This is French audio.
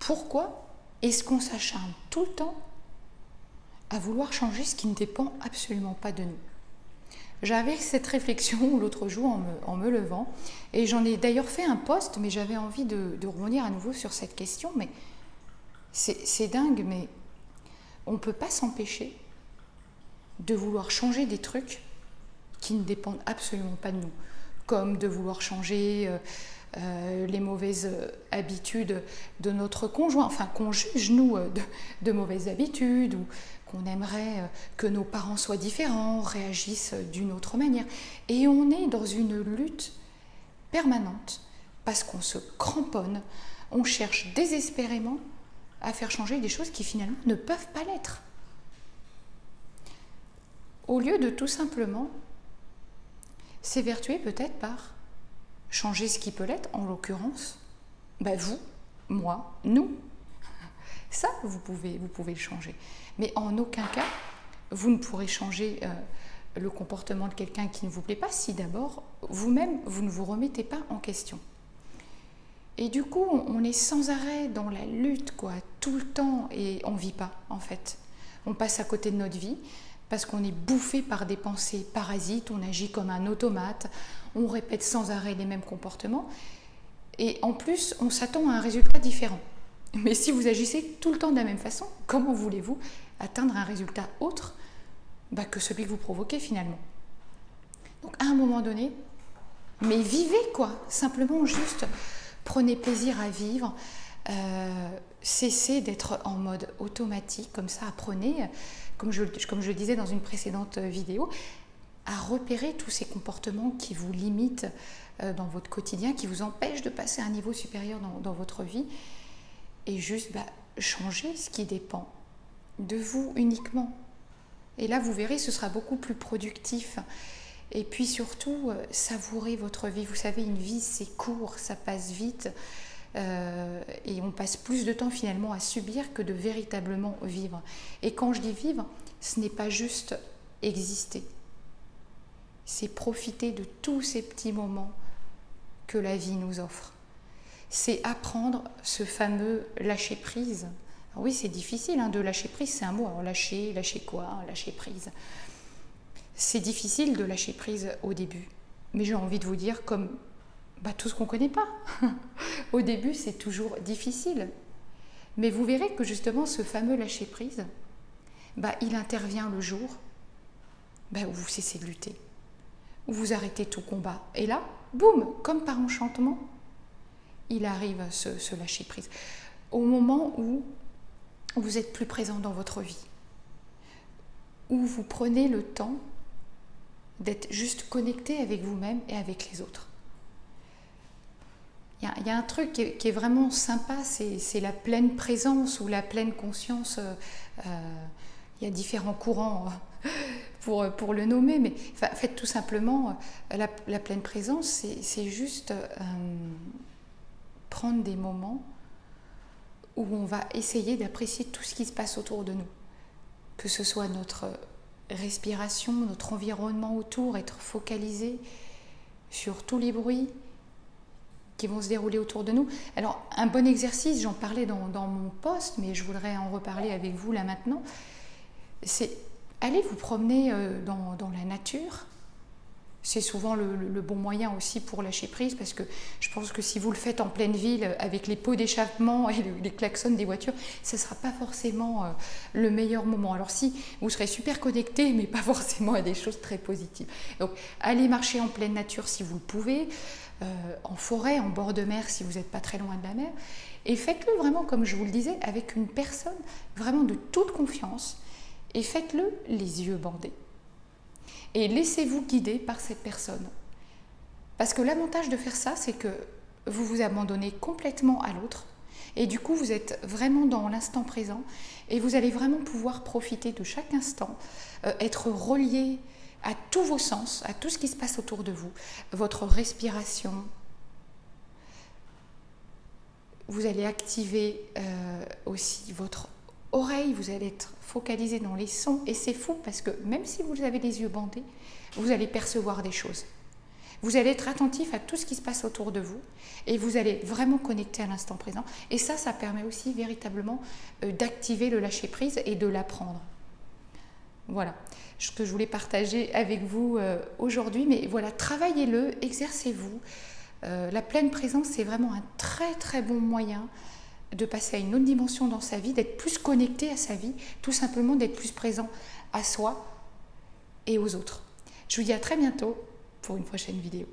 pourquoi est-ce qu'on s'acharne tout le temps à vouloir changer ce qui ne dépend absolument pas de nous? J'avais cette réflexion l'autre jour en me levant, et j'en ai d'ailleurs fait un post, mais j'avais envie de revenir à nouveau sur cette question. Mais c'est dingue, mais on ne peut pas s'empêcher de vouloir changer des trucs qui ne dépendent absolument pas de nous, comme de vouloir changer les mauvaises habitudes de notre conjoint, enfin qu'on juge nous de mauvaises habitudes, ou qu'on aimerait que nos parents soient différents, réagissent d'une autre manière. Et on est dans une lutte permanente parce qu'on se cramponne, on cherche désespérément à faire changer des choses qui finalement ne peuvent pas l'être. Au lieu de tout simplement s'évertuer peut-être par changer ce qui peut l'être, en l'occurrence, vous, moi, nous. Ça, vous pouvez le changer. Mais en aucun cas, vous ne pourrez changer le comportement de quelqu'un qui ne vous plaît pas si d'abord, vous-même, vous ne vous remettez pas en question. Et du coup, on est sans arrêt dans la lutte, tout le temps, et on ne vit pas, en fait. On passe à côté de notre vie, parce qu'on est bouffé par des pensées parasites, on agit comme un automate, on répète sans arrêt les mêmes comportements, et en plus, on s'attend à un résultat différent. Mais si vous agissez tout le temps de la même façon, comment voulez-vous atteindre un résultat autre que celui que vous provoquez finalement? Donc à un moment donné, mais vivez simplement juste prenez plaisir à vivre, cessez d'être en mode automatique, comme ça apprenez, comme je le disais dans une précédente vidéo, à repérer tous ces comportements qui vous limitent dans votre quotidien, qui vous empêchent de passer à un niveau supérieur dans votre vie, et juste changer ce qui dépend de vous uniquement. Et là, vous verrez, ce sera beaucoup plus productif. Et puis surtout, savourez votre vie. Vous savez, une vie, c'est court, ça passe vite. Et on passe plus de temps finalement à subir que de véritablement vivre. Et quand je dis vivre, ce n'est pas juste exister. C'est profiter de tous ces petits moments que la vie nous offre. C'est apprendre ce fameux lâcher-prise. Oui, c'est difficile de lâcher prise, c'est un mot. Alors lâcher quoi? Lâcher prise. C'est difficile de lâcher prise au début. Mais j'ai envie de vous dire, comme tout ce qu'on ne connaît pas. Au début, c'est toujours difficile. Mais vous verrez que justement, ce fameux lâcher prise, il intervient le jour où vous cessez de lutter, où vous arrêtez tout combat. Et là, boum, comme par enchantement, il arrive ce lâcher prise. Au moment où vous êtes plus présent dans votre vie, où vous prenez le temps d'être juste connecté avec vous-même et avec les autres. Il y a un truc qui est vraiment sympa, c'est la pleine présence ou la pleine conscience. Il y a différents courants pour le nommer, mais faites tout simplement la pleine présence, c'est juste prendre des moments où on va essayer d'apprécier tout ce qui se passe autour de nous, que ce soit notre respiration, notre environnement autour, être focalisé sur tous les bruits qui vont se dérouler autour de nous. Alors, un bon exercice, j'en parlais dans mon post, mais je voudrais en reparler avec vous là maintenant, c'est aller vous promener dans la nature. C'est souvent le bon moyen aussi pour lâcher prise, parce que je pense que si vous le faites en pleine ville avec les pots d'échappement et les klaxons des voitures, ce ne sera pas forcément le meilleur moment. Alors si, vous serez super connecté, mais pas forcément à des choses très positives. Donc allez marcher en pleine nature si vous le pouvez, en forêt, en bord de mer si vous n'êtes pas très loin de la mer, et faites-le vraiment, comme je vous le disais, avec une personne vraiment de toute confiance, et faites-le les yeux bandés. Et laissez-vous guider par cette personne. Parce que l'avantage de faire ça, c'est que vous vous abandonnez complètement à l'autre. Et du coup, vous êtes vraiment dans l'instant présent. Et vous allez vraiment pouvoir profiter de chaque instant, être relié à tous vos sens, à tout ce qui se passe autour de vous. Votre respiration. Vous allez activer aussi votre oreille, vous allez être focalisé dans les sons, et c'est fou parce que même si vous avez les yeux bandés, vous allez percevoir des choses. Vous allez être attentif à tout ce qui se passe autour de vous et vous allez vraiment connecter à l'instant présent. Et ça permet aussi véritablement d'activer le lâcher-prise et de l'apprendre. Voilà ce que je voulais partager avec vous aujourd'hui. Mais voilà, travaillez-le, exercez-vous. La pleine présence, c'est vraiment un très très bon moyen de passer à une autre dimension dans sa vie, d'être plus connecté à sa vie, tout simplement d'être plus présent à soi et aux autres. Je vous dis à très bientôt pour une prochaine vidéo.